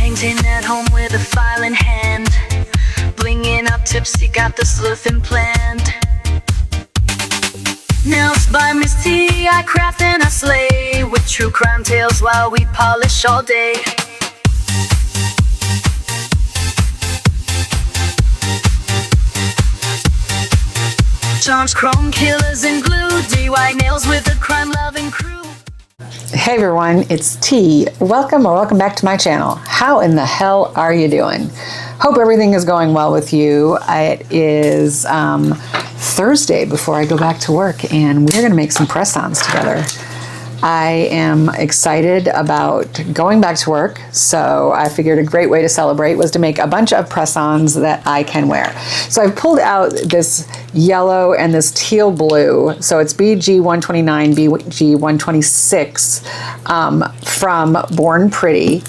painting at home with a file in hand, blinging up tipsy, got the sleuthing planned. Nails by Misty, I craft and I slay, with true crime tales while we polish all day. Charms, chrome killers, and glue, DIY nails with a crime-loving crew. Hey everyone, it's T. Welcome back to my channel. How in the hell are you doing? Hope everything is going well with you. It is Thursday before I go back to work, and we're going to make some press-ons together. I am excited about going back to work, so I figured a great way to celebrate was to make a bunch of press-ons that I can wear. So I've pulled out this yellow and this teal blue, so it's BG129, BG126 from Born Pretty,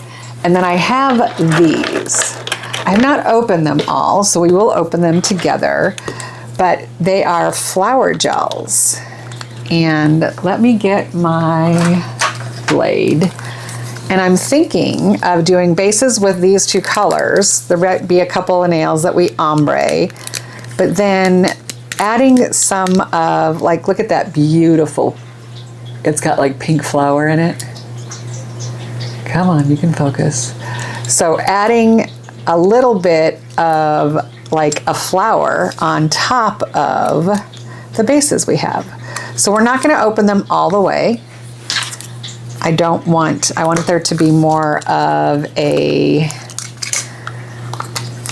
and then I have these. I have not opened them all, so we will open them together, but they are flower gels. And let me get my blade. And I'm thinking of doing bases with these two colors. There might be a couple of nails that we ombre, but then adding some of, like, look at that beautiful, it's got like pink flower in it. Come on, you can focus. So adding a little bit of like a flower on top of the bases we have. So we're not going to open them all the way. I want there to be more of a,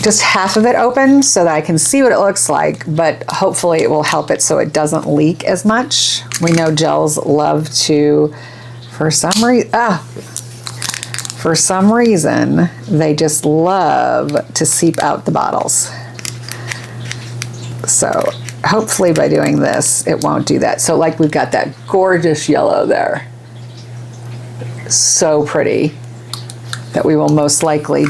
just half of it open so that I can see what it looks like, but hopefully it will help it so it doesn't leak as much. We know gels love to, for some reason, they just love to seep out the bottles. So hopefully by doing this, it won't do that. So like we've got that gorgeous yellow there. So pretty that we will most likely,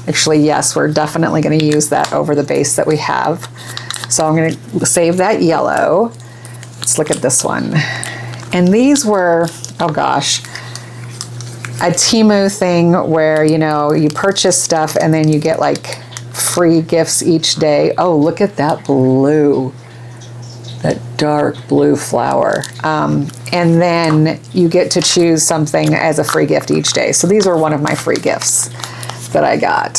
actually, yes, we're definitely going to use that over the base that we have. So I'm going to save that yellow. Let's look at this one. And these were, oh gosh, a Temu thing where, you know, you purchase stuff and then you get like free gifts each day. Oh, look at that blue. That dark blue flower. And then you get to choose something as a free gift each day. So these were one of my free gifts that I got.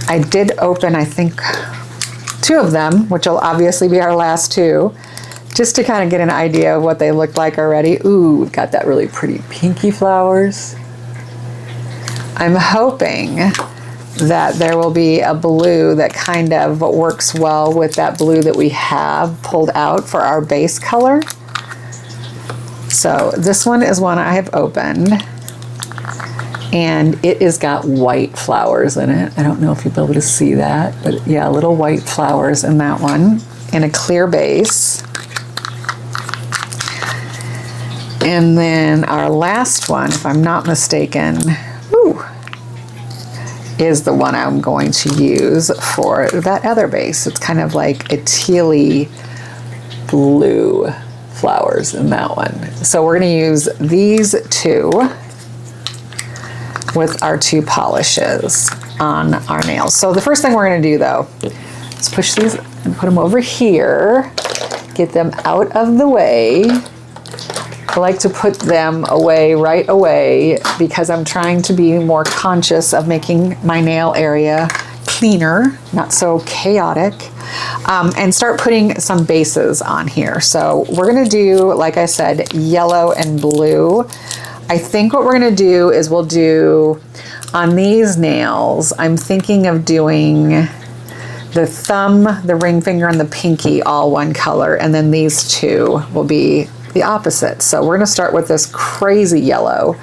I did open, I think, 2 of them, which will obviously be our last 2, just to kind of get an idea of what they look like already. Ooh, we've got that really pretty pinky flowers. I'm hoping that there will be a blue that kind of works well with that blue that we have pulled out for our base color. So this one is one I have opened, and it has got white flowers in it. I don't know if you'll be able to see that, but yeah, little white flowers in that one, in a clear base. And then our last one, if I'm not mistaken, is the one I'm going to use for that other base. It's kind of like a tealy blue flowers in that one. So we're going to use these 2 with our 2 polishes on our nails. So the first thing we're going to do, though, is push these and put them over here, get them out of the way. I like to put them away right away because I'm trying to be more conscious of making my nail area cleaner, not so chaotic, and start putting some bases on here. So we're going to do, like I said, yellow and blue. I think what we're going to do is we'll do on these nails, I'm thinking of doing the thumb, the ring finger, and the pinky all one color, and then these 2 will be the opposite. So we're going to start with this crazy yellow,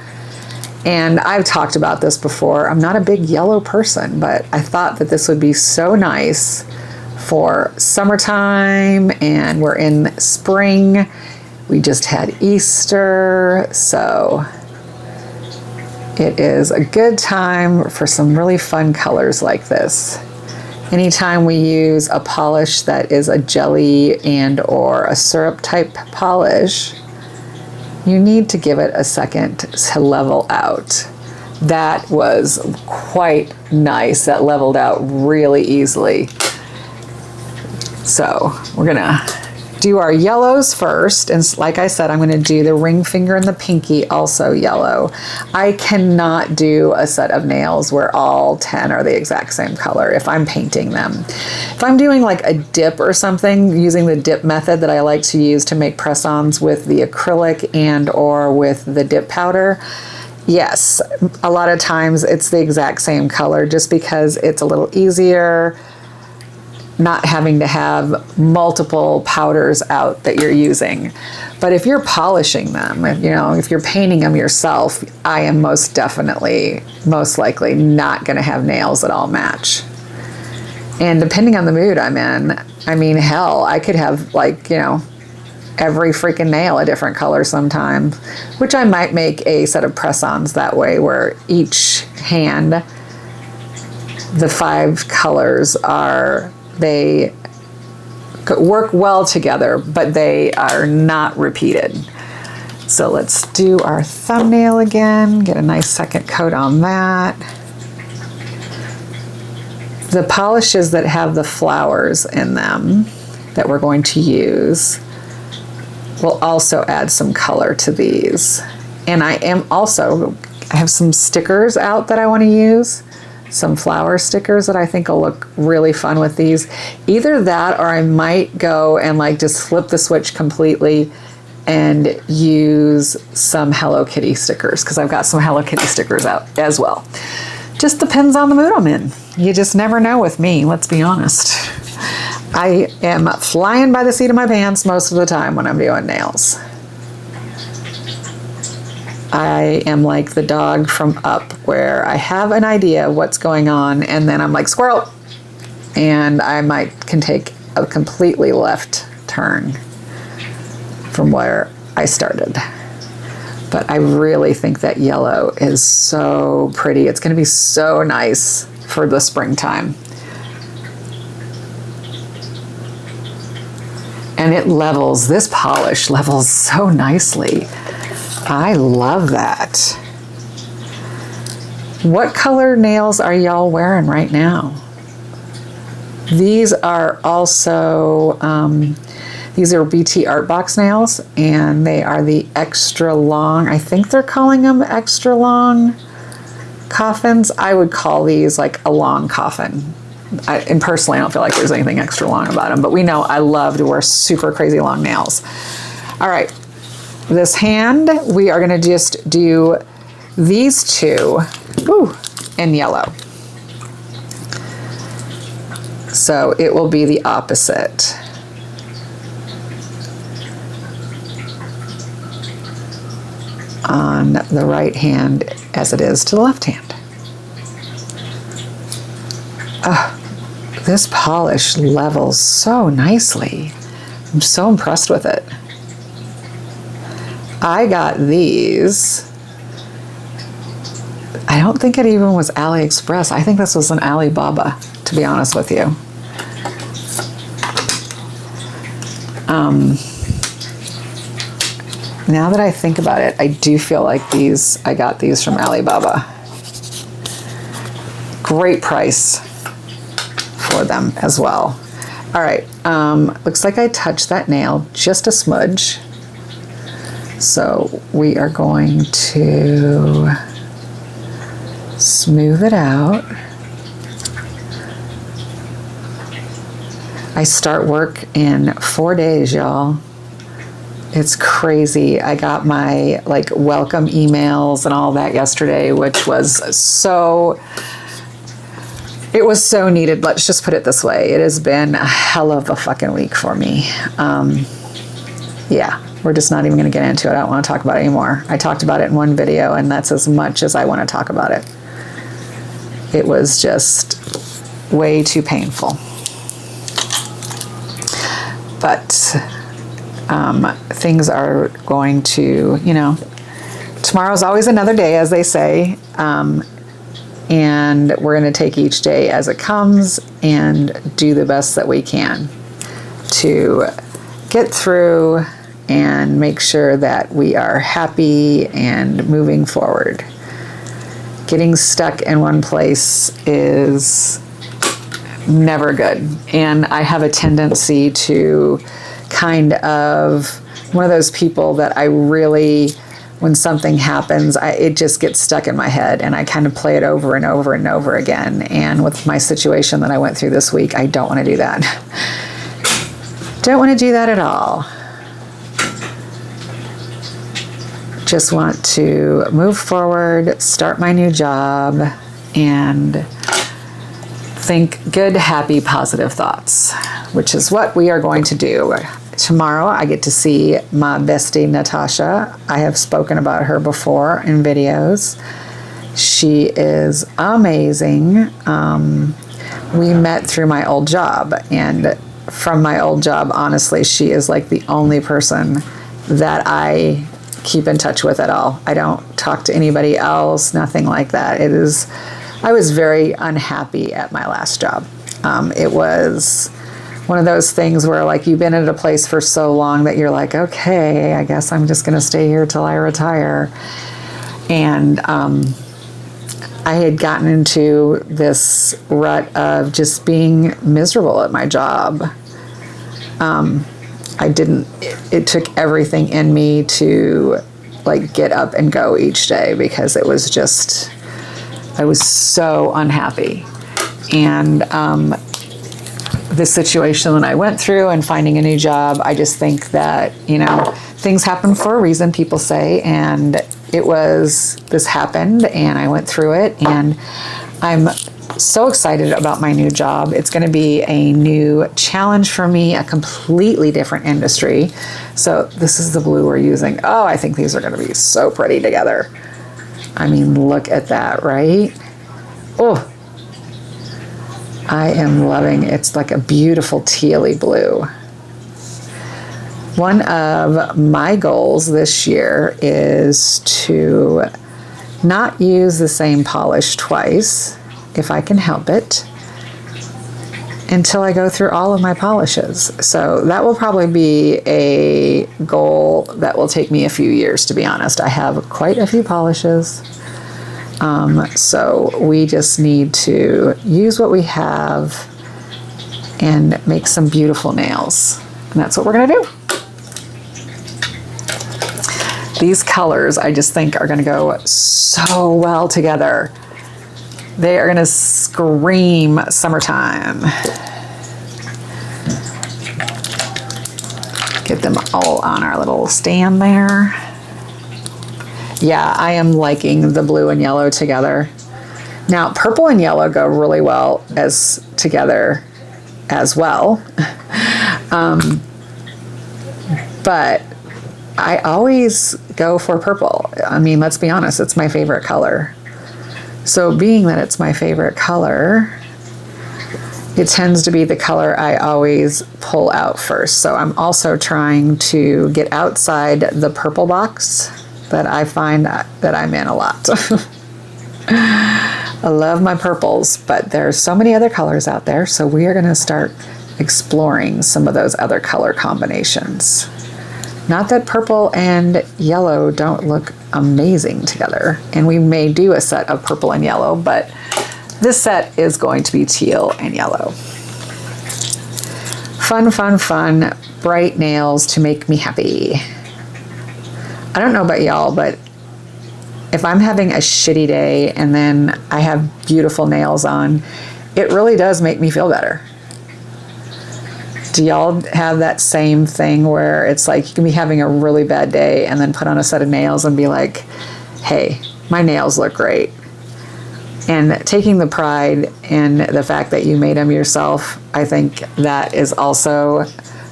and I've talked about this before. I'm not a big yellow person, but I thought that this would be so nice for summertime, and we're in spring. We just had Easter, so it is a good time for some really fun colors like this. Anytime we use a polish that is a jelly and or a syrup type polish, you need to give it a second to level out. That was quite nice. That leveled out really easily. So we're gonna do our yellows first, and like I said, I'm going to do the ring finger and the pinky also yellow. I cannot do a set of nails where all 10 are the exact same color if I'm painting them. If I'm doing like a dip or something, using the dip method that I like to use to make press-ons with the acrylic and or with the dip powder, yes, a lot of times it's the exact same color just because it's a little easier, not having to have multiple powders out that you're using. But if you're polishing them, if you're painting them yourself, I am most likely not going to have nails that all match. And depending on the mood I'm in, I mean, hell, I could have every freaking nail a different color sometimes, which I might make a set of press-ons that way, where each hand, the 5 colors they work well together, but they are not repeated. So let's do our thumbnail again, get a nice second coat on that. The polishes that have the flowers in them that we're going to use will also add some color to these. And I have some stickers out that I want to use. Some flower stickers that I think will look really fun with these. Either that, or I might go and just flip the switch completely and use some Hello Kitty stickers, because I've got some Hello Kitty stickers out as well. Just depends on the mood I'm in. You just never know with me, let's be honest. I am flying by the seat of my pants most of the time when I'm doing nails. I am like the dog from Up, where I have an idea of what's going on, and then I'm like, squirrel! And I can take a completely left turn from where I started. But I really think that yellow is so pretty. It's going to be so nice for the springtime. And this polish levels so nicely. I love that. What color nails are y'all wearing right now? These are also, these are BT Art Box nails, and they are the extra long, I think they're calling them extra long coffins. I would call these like a long coffin. And personally, I don't feel like there's anything extra long about them, but we know I love to wear super crazy long nails. All right. This hand, we are going to just do these 2 in yellow. So it will be the opposite. On the right hand as it is to the left hand. This polish levels so nicely. I'm so impressed with it. I got these. I don't think it even was AliExpress. I think this was an Alibaba, to be honest with you. Now that I think about it, I do feel like I got these from Alibaba. Great price for them as well. All right, looks like I touched that nail just a smudge. So we are going to smooth it out. I start work in 4 days, y'all. It's crazy. I got my welcome emails and all that yesterday, which was it was so needed. Let's just put it this way. It has been a hell of a fucking week for me. Yeah. We're just not even going to get into it. I don't want to talk about it anymore. I talked about it in one video, and that's as much as I want to talk about it. It was just way too painful. But things are going to, tomorrow's always another day, as they say. And we're going to take each day as it comes and do the best that we can to get through and make sure that we are happy and moving forward. getting stuck in one place is never good. And I have a tendency to kind of, one of those people that I really, when something happens, it just gets stuck in my head and I kind of play it over and over and over again. And with my situation that I went through this week, I don't want to do that. Don't want to do that at all. Just want to move forward, start my new job, and think good, happy, positive thoughts, which is what we are going to do. Tomorrow, I get to see my bestie, Natasha. I have spoken about her before in videos. She is amazing. We met through my old job, and from my old job, honestly, she is like the only person that I keep in touch with at all. I don't talk to anybody else, nothing like that. I was very unhappy at my last job. It was one of those things where like you've been at a place for so long that you're like, okay, I guess I'm just going to stay here till I retire. And I had gotten into this rut of just being miserable at my job. It took everything in me to like get up and go each day because it was just, I was so unhappy. And the situation that I went through and finding a new job, I just think that, you know, things happen for a reason, people say, and this happened and I went through it, and I'm so excited about my new job. It's going to be a new challenge for me, a completely different industry. So this is the blue we're using. Oh, I think these are going to be so pretty together. I mean, look at that, right? Oh, I am loving it. It's like a beautiful tealy blue. One of my goals this year is to not use the same polish twice, if I can help it, until I go through all of my polishes. So that will probably be a goal that will take me a few years, to be honest. I have quite a few polishes. So we just need to use what we have and make some beautiful nails. And that's what we're gonna do. These colors, I just think, are gonna go so well together. They are gonna scream summertime. Get them all on our little stand there. Yeah, I am liking the blue and yellow together. Now, purple and yellow go really well together as well. But I always go for purple. I mean, let's be honest, it's my favorite color. So being that it's my favorite color, it tends to be the color I always pull out first. So I'm also trying to get outside the purple box that I find that I'm in a lot. I love my purples, but there's so many other colors out there, so we are gonna start exploring some of those other color combinations. Not that purple and yellow don't look amazing together, and we may do a set of purple and yellow, but this set is going to be teal and yellow. Fun, fun, fun, bright nails to make me happy. I don't know about y'all, but if I'm having a shitty day and then I have beautiful nails on, it really does make me feel better. Do y'all have that same thing where it's like you can be having a really bad day and then put on a set of nails and be like, hey, my nails look great. And taking the pride in the fact that you made them yourself, I think that is also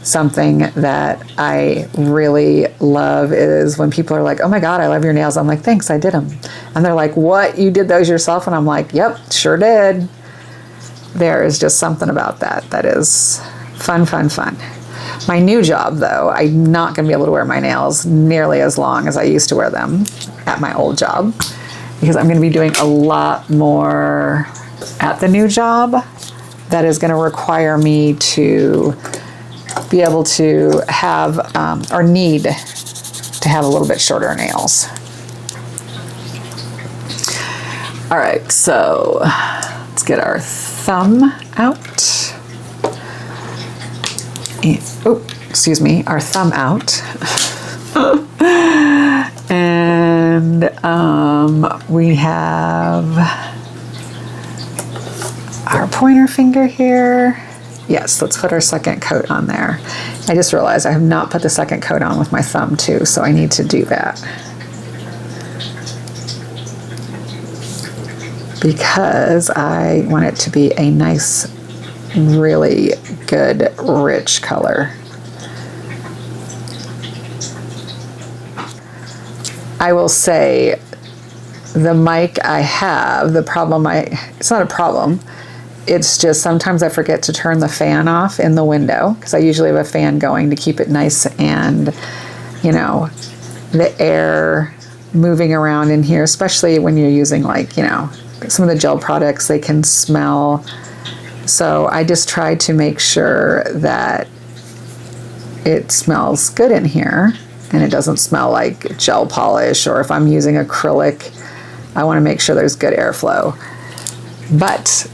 something that I really love, is when people are like, oh my God, I love your nails. I'm like, thanks, I did them. And they're like, what, you did those yourself? And I'm like, yep, sure did. There is just something about that is fun, fun, fun. My new job, though, I'm not going to be able to wear my nails nearly as long as I used to wear them at my old job, because I'm going to be doing a lot more at the new job that is going to require me to be able to have, or need to have a little bit shorter nails. All right, so let's get our thumb out. Oh, excuse me, our thumb out. And we have our pointer finger here. Yes, let's put our second coat on there. I just realized I have not put the second coat on with my thumb too, so I need to do that. Because I want it to be a nice, really good, rich color. I will say the mic I have, it's not a problem. It's just sometimes I forget to turn the fan off in the window because I usually have a fan going to keep it nice and, you know, the air moving around in here, especially when you're using like, you know, some of the gel products, they can smell. So I just try to make sure that it smells good in here and it doesn't smell like gel polish, or if I'm using acrylic, I want to make sure there's good airflow. But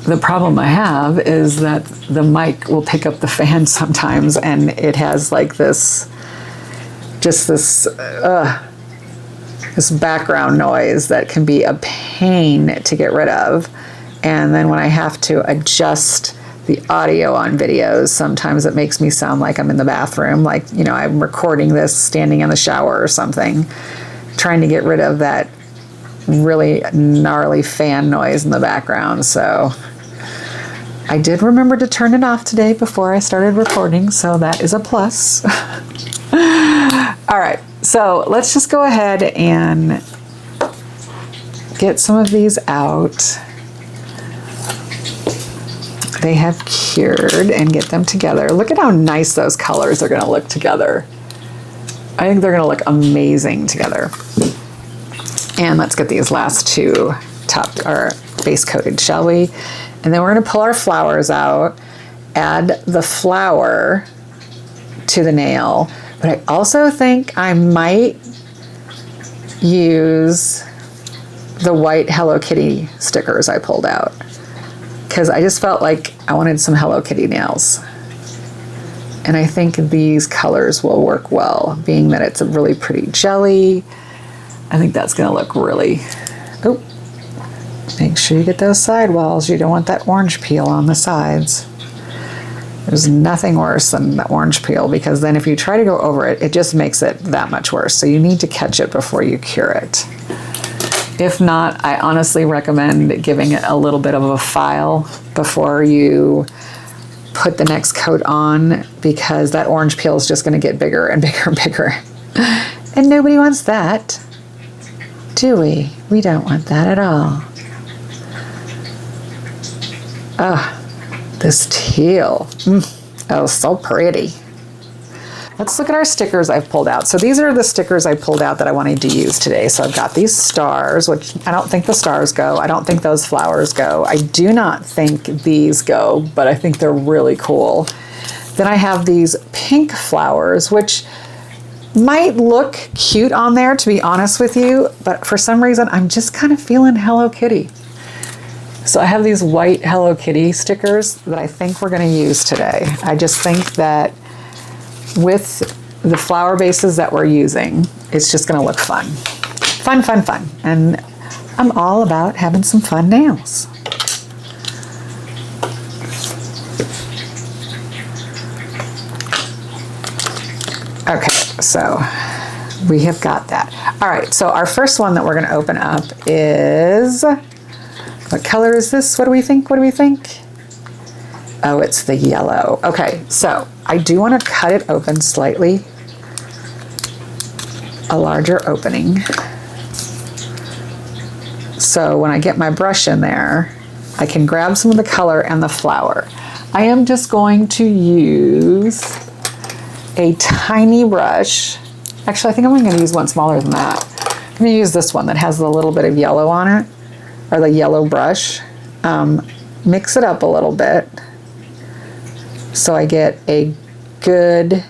the problem I have is that the mic will pick up the fan sometimes and it has like this, just this background noise that can be a pain to get rid of. And then when I have to adjust the audio on videos, sometimes it makes me sound like I'm in the bathroom, like, you know, I'm recording this standing in the shower or something, trying to get rid of that really gnarly fan noise in the background. So I did remember to turn it off today before I started recording, so that is a plus. All right, so let's just go ahead and get some of these out. They have cured, and get them together. Look at how nice those colors are gonna look together. I think they're gonna look amazing together. And let's get these last two base coated, shall we? And then we're gonna pull our flowers out, add the flower to the nail. But I also think I might use the white Hello Kitty stickers I pulled out, because I just felt like I wanted some Hello Kitty nails. And I think these colors will work well, being that it's a really pretty jelly. I think that's gonna look really, oh, make sure you get those sidewalls. You don't want that orange peel on the sides. There's nothing worse than the orange peel, because then if you try to go over it, it just makes it that much worse. So you need to catch it before you cure it. If not, I honestly recommend giving it a little bit of a file before you put the next coat on, because that orange peel is just going to get bigger and bigger and bigger. And nobody wants that, do we? We don't want that at all. Ah, this teal. Oh, so pretty. Let's look at our stickers I've pulled out. So these are the stickers I pulled out that I wanted to use today. So I've got these stars, which I don't think the stars go. I don't think those flowers go. I do not think these go, but I think they're really cool. Then I have these pink flowers, which might look cute on there, to be honest with you, but for some reason, I'm just kind of feeling Hello Kitty. So I have these white Hello Kitty stickers that I think we're gonna use today. I just think that with the flower bases that we're using, it's just gonna look fun. Fun, fun, fun. And I'm all about having some fun nails. Okay, so we have got that. All right, so our first one that we're gonna open up is, what color is this? What do we think? What do we think? Oh, it's the yellow. Okay, so I do want to cut it open slightly, a larger opening. So when I get my brush in there, I can grab some of the color and the flower. I am just going to use a tiny brush. Actually, I think I'm going to use one smaller than that. I'm going to use this one that has a little bit of yellow on it, or the yellow brush. Mix it up a little bit so I get a good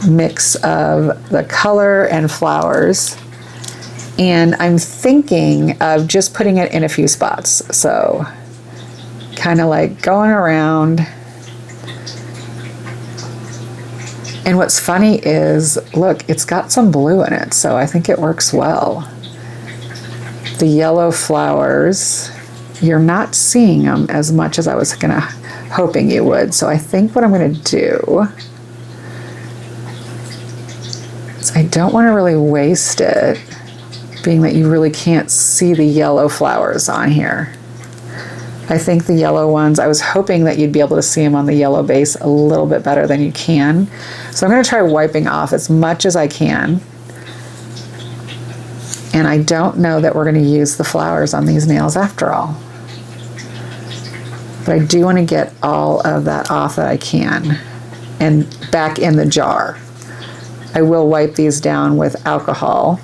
mix of the color and flowers. And I'm thinking of just putting it in a few spots. So kind of like going around. And what's funny is, look, it's got some blue in it, so I think it works well. The yellow flowers, you're not seeing them as much as I was hoping you would. So I think what I'm gonna do is I don't wanna really waste it, being that you really can't see the yellow flowers on here. I think the yellow ones, I was hoping that you'd be able to see them on the yellow base a little bit better than you can. So I'm gonna try wiping off as much as I can. And I don't know that we're gonna use the flowers on these nails after all. But I do wanna get all of that off that I can and back in the jar. I will wipe these down with alcohol,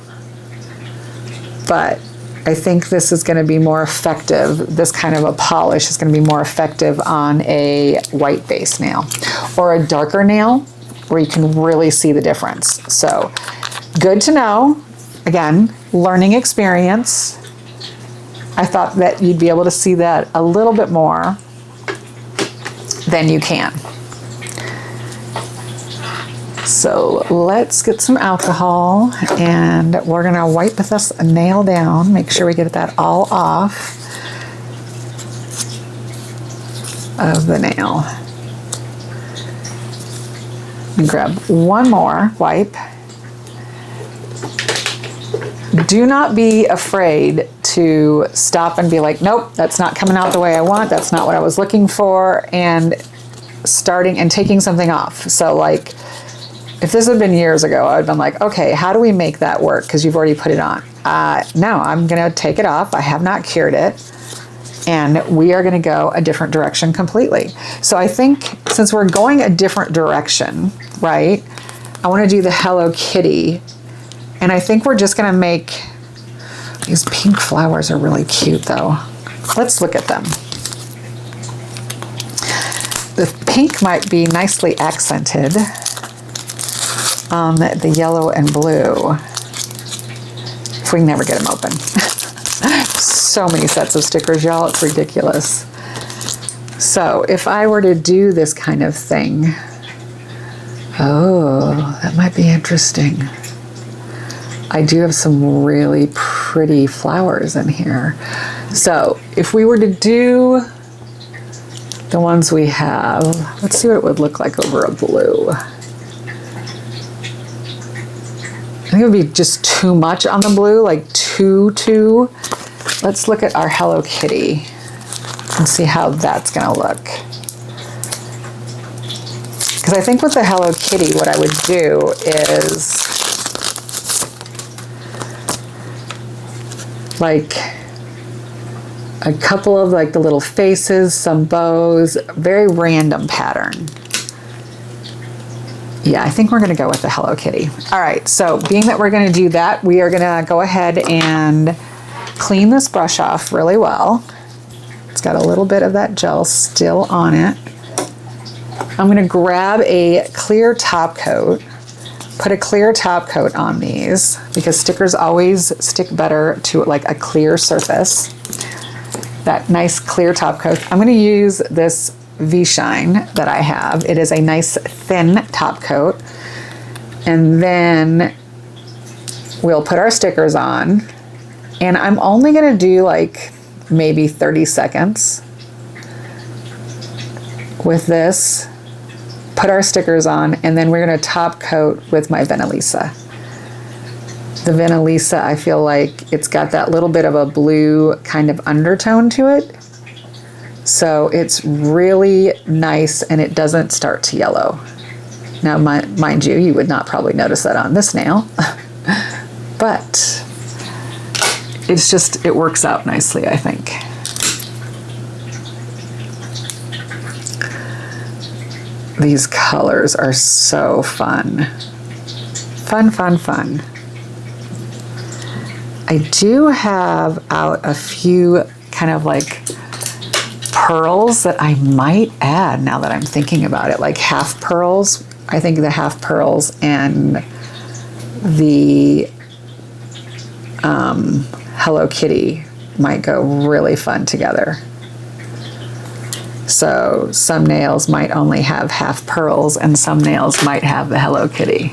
but I think this is going to be more effective. This kind of a polish is going to be more effective on a white base nail or a darker nail where you can really see the difference. So good to know. Again, learning experience. I thought that you'd be able to see that a little bit more than you can. So let's get some alcohol and we're gonna wipe this nail down, make sure we get that all off of the nail. And grab one more wipe. Do not be afraid to stop and be like, nope, that's not coming out the way I want, that's not what I was looking for, and starting and taking something off. So like, if this had been years ago, I would have been like, okay, how do we make that work? Because you've already put it on. No, I'm going to take it off. I have not cured it. And we are going to go a different direction completely. So I think since we're going a different direction, right, I want to do the Hello Kitty. And I think we're just going to make, these pink flowers are really cute though. Let's look at them. The pink might be nicely accented on the yellow and blue, if we can never get them open. So many sets of stickers, y'all, it's ridiculous. So if I were to do this kind of thing, oh, that might be interesting. I do have some really pretty flowers in here. So if we were to do the ones we have, let's see what it would look like over a blue. I think it would be just too much on the blue, like too. Let's look at our Hello Kitty and see how that's gonna look. Because I think with the Hello Kitty, what I would do is like a couple of like the little faces, some bows, very random pattern. Yeah, I think we're gonna go with the Hello Kitty. All right, so being that we're gonna do that, we are gonna go ahead and clean this brush off really well. It's got a little bit of that gel still on it. I'm gonna grab a clear top coat, put a clear top coat on these because stickers always stick better to like a clear surface. That nice clear top coat. I'm gonna use this V-Shine that I have. It is a nice thin top coat. And then we'll put our stickers on. And I'm only gonna do like maybe 30 seconds with this. Put our stickers on, and then we're gonna top coat with my Venalisa. The Venalisa, I feel like it's got that little bit of a blue kind of undertone to it. So it's really nice and it doesn't start to yellow. Now, mind you, you would not probably notice that on this nail, but it's just, it works out nicely, I think. These colors are so fun. Fun. I do have out a few kind of like pearls that I might add now that I'm thinking about it, like half pearls. I think the half pearls and the Hello Kitty might go really fun together. So some nails might only have half pearls and some nails might have the Hello Kitty.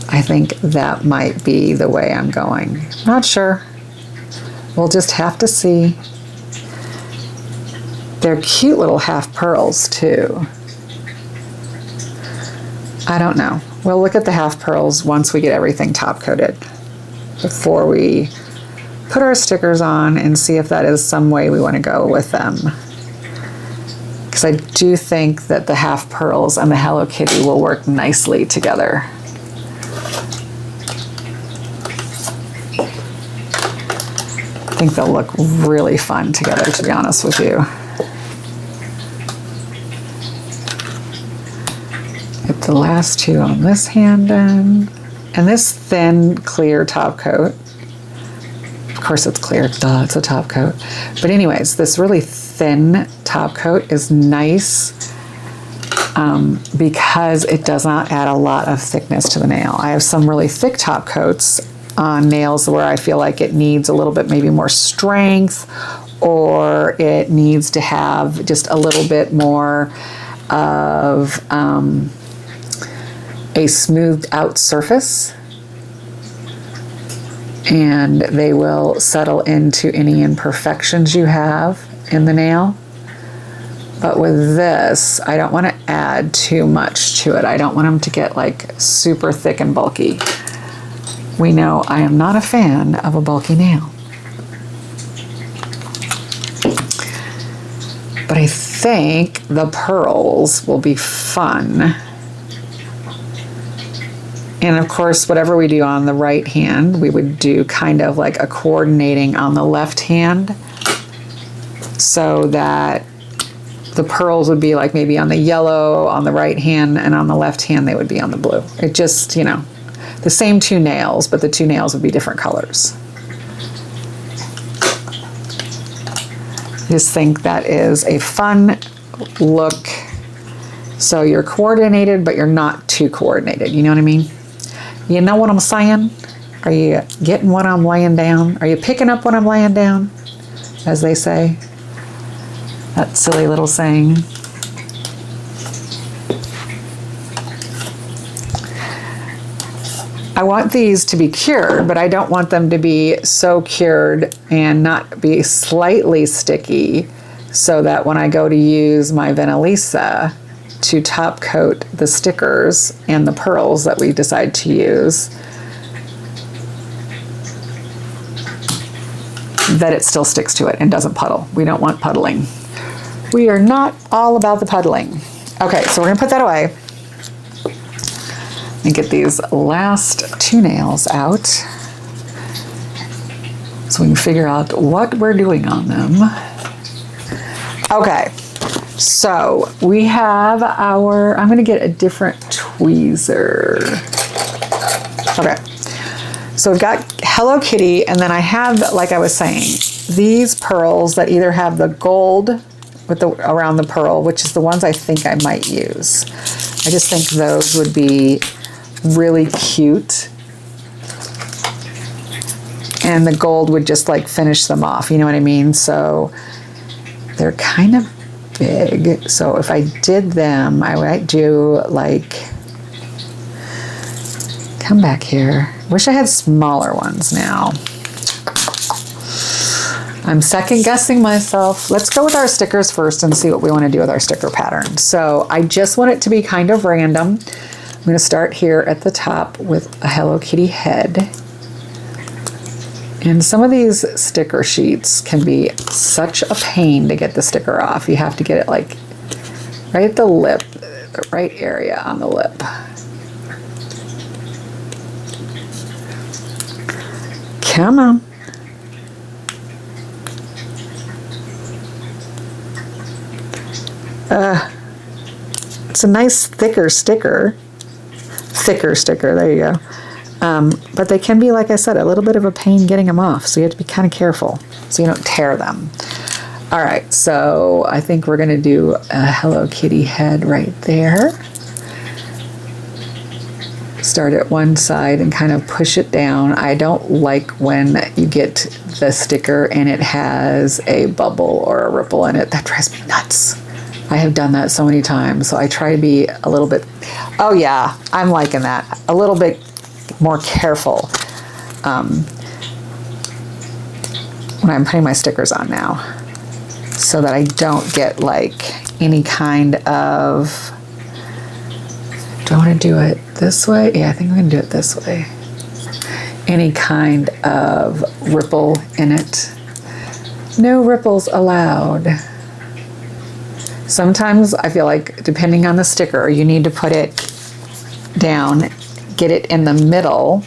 I think that might be the way I'm going. Not sure. We'll just have to see. They're cute little half pearls too. I don't know. We'll look at the half pearls once we get everything top coated before we put our stickers on and see if that is some way we want to go with them. Because I do think that the half pearls and the Hello Kitty will work nicely together. I think they'll look really fun together, to be honest with you. Get the last two on this hand done. And this thin, clear top coat, of course it's clear, duh, it's a top coat. But anyways, this really thin top coat is nice because it does not add a lot of thickness to the nail. I have some really thick top coats on nails where I feel like it needs a little bit maybe more strength, or it needs to have just a little bit more of a smoothed out surface, and they will settle into any imperfections you have in the nail. But with this, I don't want to add too much to it. I don't want them to get like super thick and bulky. We know I am not a fan of a bulky nail. But I think the pearls will be fun. And of course, whatever we do on the right hand, we would do kind of like a coordinating on the left hand, so that the pearls would be like maybe on the yellow on the right hand, and on the left hand they would be on the blue. It just, you know, the same two nails, but the two nails would be different colors. I just think that is a fun look. So you're coordinated, but you're not too coordinated. You know what I mean? You know what I'm saying? Are you getting what I'm laying down? Are you picking up what I'm laying down? As they say. That silly little saying. I want these to be cured, but I don't want them to be so cured and not be slightly sticky, so that when I go to use my Venalisa to top coat the stickers and the pearls that we decide to use, that it still sticks to it and doesn't puddle. We don't want puddling. We are not all about the puddling. Okay, so we're gonna put that away and get these last two nails out so we can figure out what we're doing on them. Okay. So we have our, I'm going to get a different tweezer. Okay. So we've got Hello Kitty, and then I have, like I was saying, these pearls that either have the gold with the around the pearl, which is the ones I think I might use. I just think those would be really cute. And the gold would just like finish them off, you know what I mean? So they're kind of big. So if I did them, I might do like, come back here. Wish I had smaller ones now. I'm second guessing myself. Let's go with our stickers first and see what we want to do with our sticker pattern. So I just want it to be kind of random. I'm going to start here at the top with a Hello Kitty head. And some of these sticker sheets can be such a pain to get the sticker off. You have to get it like right at the lip, the right area on the lip. Come on. It's a nice thicker sticker. There you go. But they can be, like I said, a little bit of a pain getting them off, so you have to be kind of careful so you don't tear them. All right, so I think we're gonna do a Hello Kitty head right there. Start at one side and kind of push it down. I don't like when you get the sticker and it has a bubble or a ripple in it. That drives me nuts. I have done that so many times, so I try to be a little bit, oh yeah, I'm liking that, a little bit more careful when I'm putting my stickers on now, so that I don't get like any kind of, do I want to do it this way? Yeah, I think I'm going to do it this way. Any kind of ripple in it. No ripples allowed. Sometimes I feel like, depending on the sticker, you need to put it down, get it in the middle,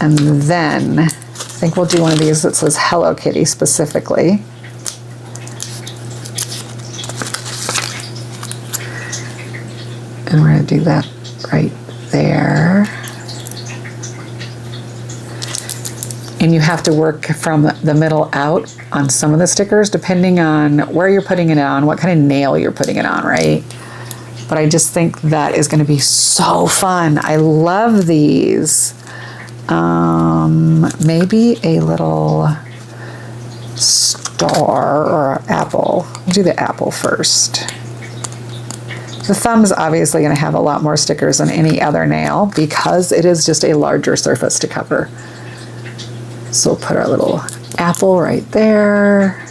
and then I think we'll do one of these that says Hello Kitty specifically. And we're going to do that right there. And you have to work from the middle out on some of the stickers, depending on where you're putting it on, what kind of nail you're putting it on, right? But I just think that is going to be so fun. I love these. Maybe a little star or apple. We'll do the apple first. The thumb's obviously going to have a lot more stickers than any other nail because it is just a larger surface to cover. So we'll put our little apple right there.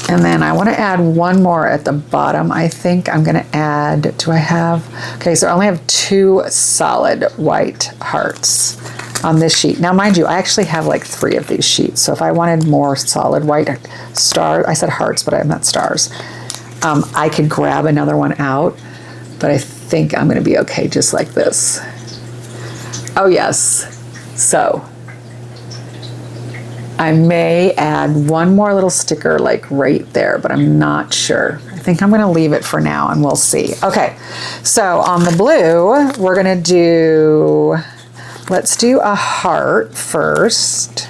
And then I want to add one more at the bottom. I think I'm going to add, do I have, okay, so I only have 2 solid white hearts on this sheet. Now, mind you, I actually have like 3 of these sheets. So if I wanted more solid white stars, I said hearts, but I meant stars. I could grab another one out, but I think I'm going to be okay just like this. Oh yes, so I may add one more little sticker like right there, but I'm not sure. I think I'm gonna leave it for now and we'll see. Okay, so on the blue, we're gonna do, let's do a heart first.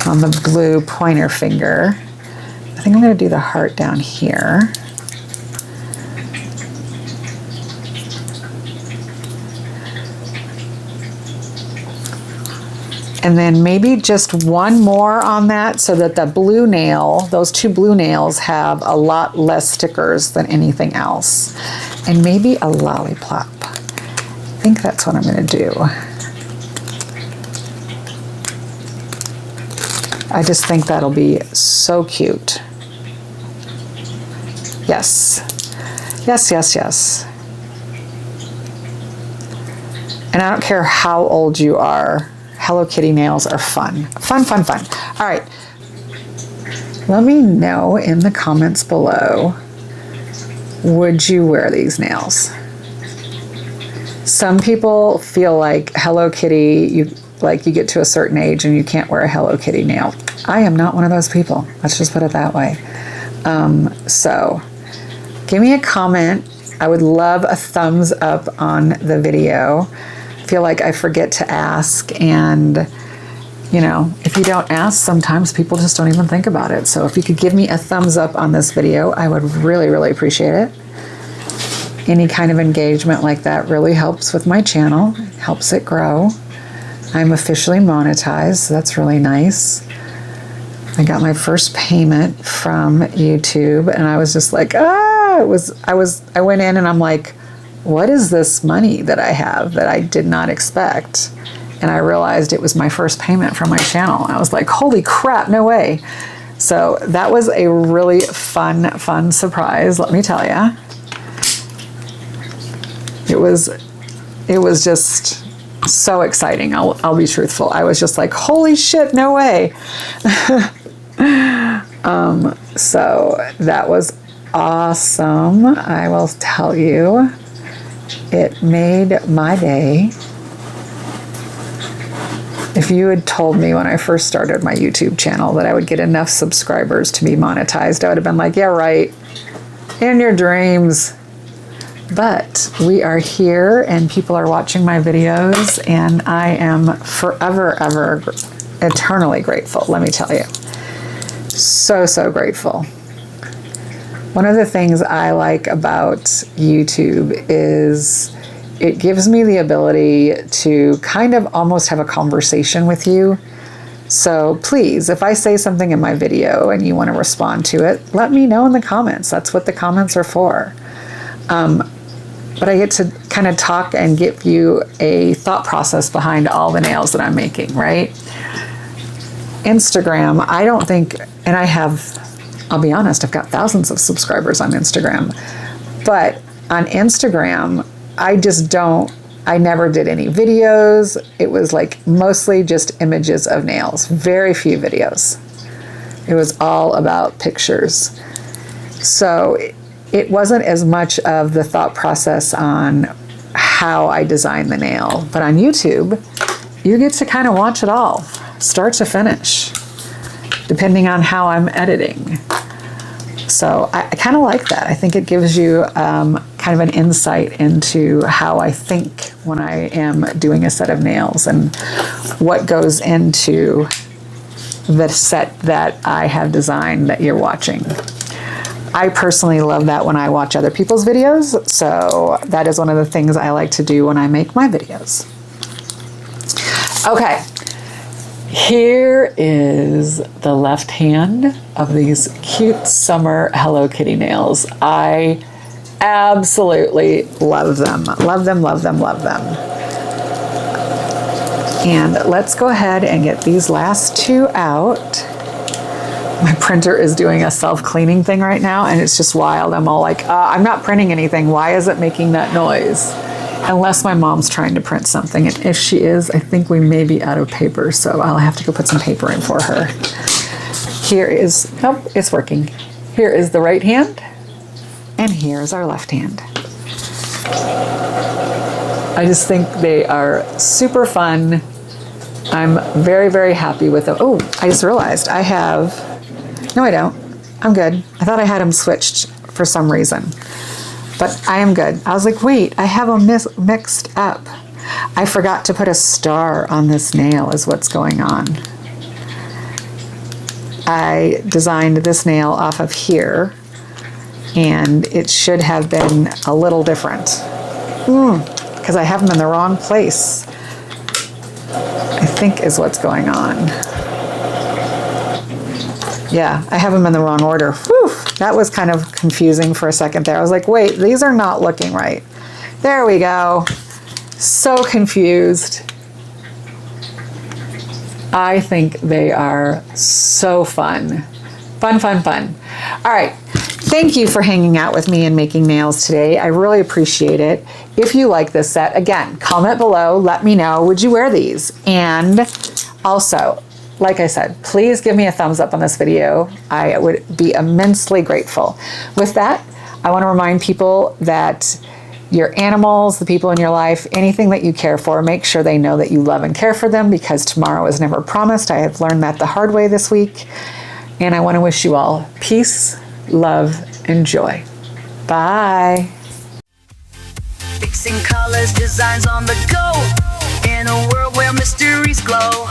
On the blue pointer finger. I think I'm gonna do the heart down here. And then maybe just one more on that so that the blue nail, those 2 blue nails have a lot less stickers than anything else. And maybe a lollipop. I think that's what I'm going to do. I just think that'll be so cute. Yes. Yes, yes, yes. And I don't care how old you are. Hello Kitty nails are fun. Fun, fun, fun. All right. Let me know in the comments below, would you wear these nails? Some people feel like Hello Kitty, you get to a certain age and you can't wear a Hello Kitty nail. I am not one of those people. Let's just put it that way. So give me a comment. I would love a thumbs up on the video. Feel like I forget to ask, and you know, if you don't ask, sometimes people just don't even think about it. So if you could give me a thumbs up on this video, I would really, really appreciate it. Any kind of engagement like that really helps with my channel, helps it grow. I'm officially monetized, so that's really nice. I got my first payment from YouTube and I was just like, I went in and I'm like, what is this money that I have that I did not expect? And I realized it was my first payment from my channel. I was like, holy crap, no way. So that was a really fun surprise, let me tell you. It was just so exciting. I'll be truthful. I was just like, holy shit, no way. So that was awesome. I will tell you, it made my day. If you had told me when I first started my YouTube channel that I would get enough subscribers to be monetized, I would have been like, yeah, right, in your dreams. But we are here and people are watching my videos and I am forever, ever, eternally grateful, let me tell you. So grateful. One of the things I like about YouTube is it gives me the ability to kind of almost have a conversation with you. So please, if I say something in my video and you want to respond to it, let me know in the comments. That's what the comments are for. But I get to kind of talk and give you a thought process behind all the nails that I'm making, right? Instagram, I don't think, and I'll be honest, I've got thousands of subscribers on Instagram. But on Instagram, I never did any videos. It was like mostly just images of nails, very few videos. It was all about pictures. So it wasn't as much of the thought process on how I design the nail. But on YouTube, you get to kind of watch it all, start to finish, depending on how I'm editing. So I kind of like that. I think it gives you kind of an insight into how I think when I am doing a set of nails and what goes into the set that I have designed that you're watching. I personally love that when I watch other people's videos, so that is one of the things I like to do when I make my videos. Okay. Here is the left hand of these cute summer Hello Kitty nails. I absolutely love them. Love them, love them, love them. And let's go ahead and get these last two out. My printer is doing a self-cleaning thing right now, and it's just wild. I'm all like, I'm not printing anything. Why is it making that noise? Unless my mom's trying to print something. And if she is, I think we may be out of paper, so I'll have to go put some paper in for her. Here is, nope, it's working. Here is the right hand, and here is our left hand. I just think they are super fun. I'm very, very happy with them. Oh, I just realized I have, no I don't. I'm good. I thought I had them switched for some reason. But I am good. I was like, wait, I have them mixed up. I forgot to put a star on this nail is what's going on. I designed this nail off of here, and it should have been a little different. Because I have them in the wrong place, I think is what's going on. Yeah, I have them in the wrong order. Whew, that was kind of confusing for a second there. I was like, wait, these are not looking right. There we go. So confused. I think they are so fun. Fun, fun, fun. All right. Thank you for hanging out with me and making nails today. I really appreciate it. If you like this set, again, comment below. Let me know. Would you wear these? And also, like I said, please give me a thumbs up on this video. I would be immensely grateful. With that, I want to remind people that your animals, the people in your life, anything that you care for, make sure they know that you love and care for them, because tomorrow is never promised. I have learned that the hard way this week. And I want to wish you all peace, love, and joy. Bye. Fixing colors, designs on the go, in a world where mysteries glow.